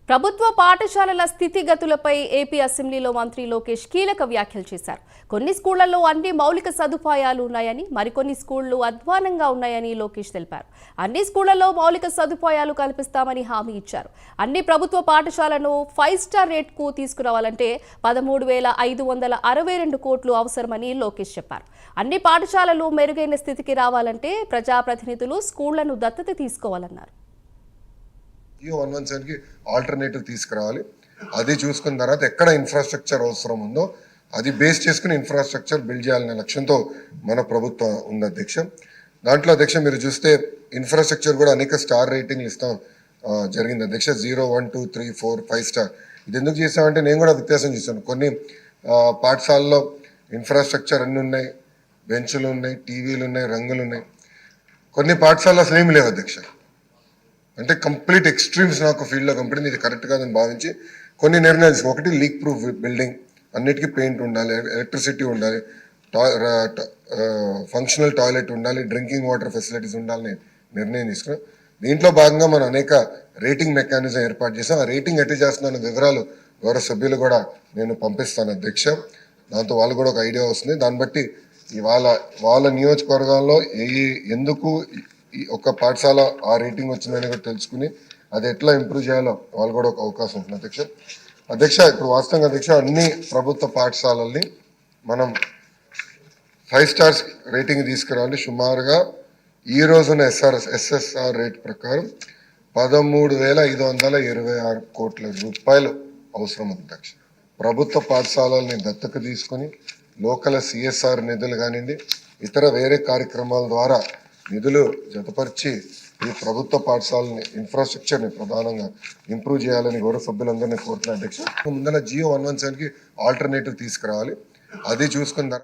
ప్రభుత్వ పాఠశాలల స్థితిగతులపై ఏపీ అసెంబ్లీలో మంత్రి లోకేష్ కీలక వ్యాఖ్యలు చేశారు. కొన్ని స్కూళ్లలో అన్ని మౌలిక సదుపాయాలు ఉన్నాయని, మరికొన్ని స్కూళ్లు అధ్వానంగా ఉన్నాయని లోకేష్ తెలిపారు. అన్ని స్కూళ్లలో మౌలిక సదుపాయాలు కల్పిస్తామని హామీ ఇచ్చారు. అన్ని ప్రభుత్వ పాఠశాలను 5 స్టార్ రేట్కు తీసుకురావాలంటే 13,562 కోట్లు అవసరమని లోకేష్ చెప్పారు. అన్ని పాఠశాలలు మెరుగైన స్థితికి రావాలంటే ప్రజాప్రతినిధులు స్కూళ్లను దత్తత తీసుకోవాలన్నారు. జియో 117కి ఆల్టర్నేటివ్ తీసుకురావాలి. అది చూసుకున్న తర్వాత ఎక్కడ ఇన్ఫ్రాస్ట్రక్చర్ అవసరం ఉందో అది బేస్ చేసుకుని ఇన్ఫ్రాస్ట్రక్చర్ బిల్డ్ చేయాలనే లక్ష్యంతో మన ప్రభుత్వం ఉంది అధ్యక్ష. దాంట్లో అధ్యక్ష మీరు చూస్తే ఇన్ఫ్రాస్ట్రక్చర్ కూడా అనేక స్టార్ రేటింగ్లు ఇస్తాం జరిగింది అధ్యక్ష. 0, 1, 2, 3, 4, 5 స్టార్. ఇది ఎందుకు చేసామంటే నేను కూడా వ్యత్యాసం చూసాను. కొన్ని పాఠశాలలో ఇన్ఫ్రాస్ట్రక్చర్ అన్నీ ఉన్నాయి, బెంచ్లు ఉన్నాయి, టీవీలు ఉన్నాయి, రంగులు ఉన్నాయి. కొన్ని పాఠశాలలో అసలు ఏమి లేవు అధ్యక్ష. అంటే కంప్లీట్ ఎక్స్ట్రీమ్స్ నాకు ఫీల్డ్లో కంపెనీ ఇది కరెక్ట్ కాదని భావించి కొన్ని నిర్ణయాలు తీసుకున్నాం. ఒకటి లీక్ ప్రూఫ్ బిల్డింగ్, అన్నిటికీ పెయింట్ ఉండాలి, ఎలక్ట్రిసిటీ ఉండాలి, ఫంక్షనల్ టాయిలెట్ ఉండాలి, డ్రింకింగ్ వాటర్ ఫెసిలిటీస్ ఉండాలని నిర్ణయం తీసుకున్నాం. దీంట్లో భాగంగా మనం అనేక రేటింగ్ మెకానిజం ఏర్పాటు చేసాం. ఆ రేటింగ్ ఎట్టి చేస్తున్న వివరాలు గౌరవ సభ్యులు కూడా నేను పంపిస్తాను అధ్యక్ష. దాంతో వాళ్ళు కూడా ఒక ఐడియా వస్తుంది. దాన్ని బట్టి ఇవాళ వాళ్ళ నియోజకవర్గాల్లో ఎందుకు ఒక పాఠశాల ఆ రేటింగ్ వచ్చిందని కూడా తెలుసుకుని అది ఎట్లా ఇంప్రూవ్ చేయాలో వాళ్ళు కూడా ఒక అవకాశం ఉంటుంది అధ్యక్ష. ఇప్పుడు వాస్తవంగా అధ్యక్ష అన్ని ప్రభుత్వ పాఠశాలల్ని మనం 5 స్టార్స్ రేటింగ్ తీసుకురావాలి. సుమారుగా ఈ రోజున ఎస్ఎస్ఆర్ రేట్ ప్రకారం 13,526 కోట్ల రూపాయలు అవసరం అధ్యక్ష. ప్రభుత్వ పాఠశాలల్ని దత్తకు తీసుకుని లోకల్ సిఎస్ఆర్ నిధులు కానివ్వండి, ఇతర వేరే కార్యక్రమాల ద్వారా నిధులు జతపరిచి ఈ ప్రభుత్వ పాఠశాలని ఇన్ఫ్రాస్ట్రక్చర్ని ప్రధానంగా ఇంప్రూవ్ చేయాలని గౌరవ సభ్యులందరినీ కోరుతున్నా అధ్యక్ష. ముందర జియో 117కి ఆల్టర్నేటివ్ తీసుకురావాలి. అది చూసుకున్న